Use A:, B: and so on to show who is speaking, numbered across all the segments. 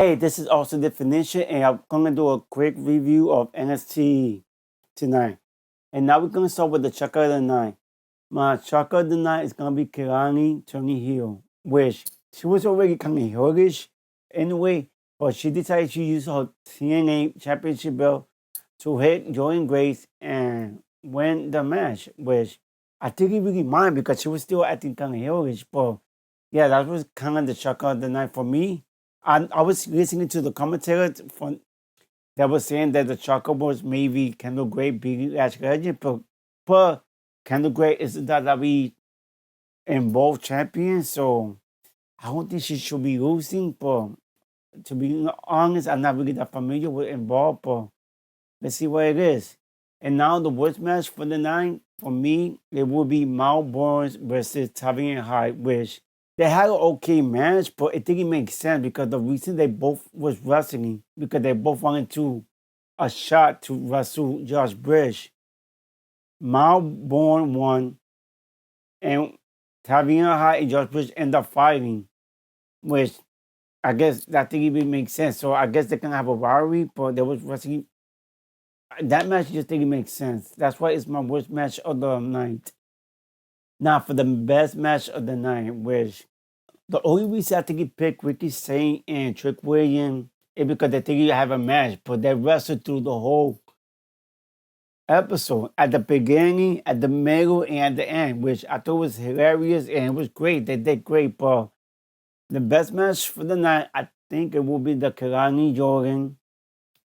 A: Hey, this is also Definition, and I'm gonna do a quick review of NXT tonight. And now we're gonna start with the Chuck of the Night. My Chuck of the Night is gonna be Kelani turning heel, which she was already kind of heelish anyway, but she decided to use her TNA Championship belt to hit Jordynne Grace and win the match, which I didn't really mind because she was still acting kind of heelish. But yeah, that was kind of the Chuck of the Night for me. I was listening to the commentator that was saying that the shocker was maybe Kendal Grey beating Lash Legend, but Kendal Grey is the WWE involved champion, so I don't think she should be losing. But to be honest, I'm not really that familiar with involved, but let's see what it is. And now the worst match for the night, for me, it will be Myles Borne versus Tavion Heights, which they had an okay match, but it didn't make sense because the reason they both was wrestling, because they both wanted to a shot to wrestle Josh Bridge. Myles Borne won, and Tavion Heights and Josh Bridge end up fighting, which I guess that didn't even make sense. So I guess they can have a rivalry, but they was wrestling. That match just didn't make sense. That's why it's my worst match of the night. Now for the best match of the night, which the only reason I think he picked Ricky Saint and Trick Williams is because they think you have a match, but they wrestled through the whole episode at the beginning, at the middle, and at the end, which I thought was hilarious and it was great. They did great, but the best match for the night, I think it will be the Kelani Jordan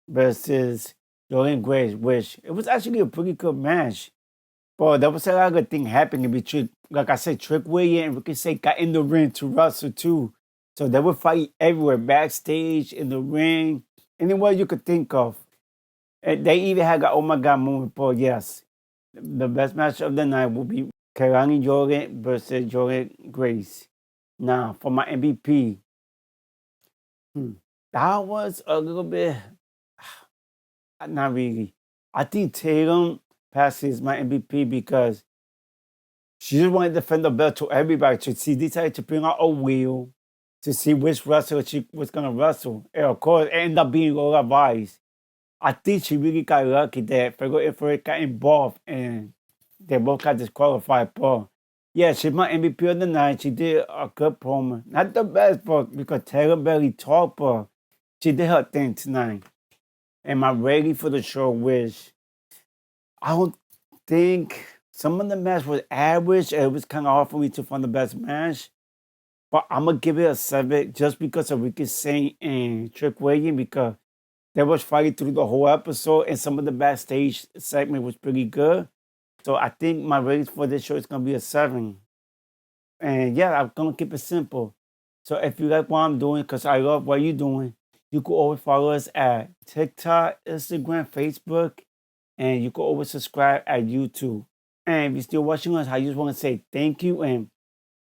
A: versus Jordynne Grace, which it was actually a pretty good match. But there was a lot of good thing happening between, like I said, Trick Williams and Ricky Saint got in the ring to wrestle too. So they would fight everywhere, backstage, in the ring, anywhere you could think of. And they even had a oh my god moment, but yes, the best match of the night will be Kelani Jordan versus Jordynne Grace. Now, for my MVP, that was a little bit, not really. I think Tatum passes my MVP because she just wanted to defend the belt to everybody. She decided to bring out a wheel to see which wrestler she was going to wrestle. And of course, it ended up being Lola Vice. I think she really got lucky that Fego Infrared got involved and they both got disqualified. But yeah, she's my MVP of the night. She did a good promo. Not the best, but because Taylor barely talked, but she did her thing tonight. And my rating for the show, which I don't think some of the match was average. It was kind of hard for me to find the best match. But I'm going to give it a 7 just because of Ricky Saint and Trick Williams because they was fighting through the whole episode and some of the backstage segment was pretty good. So I think my rating for this show is going to be a 7. And yeah, I'm going to keep it simple. So if you like what I'm doing, because I love what you're doing, you can always follow us at TikTok, Instagram, Facebook, and you can always subscribe at YouTube. And if you're still watching us, I just want to say thank you and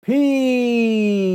A: peace.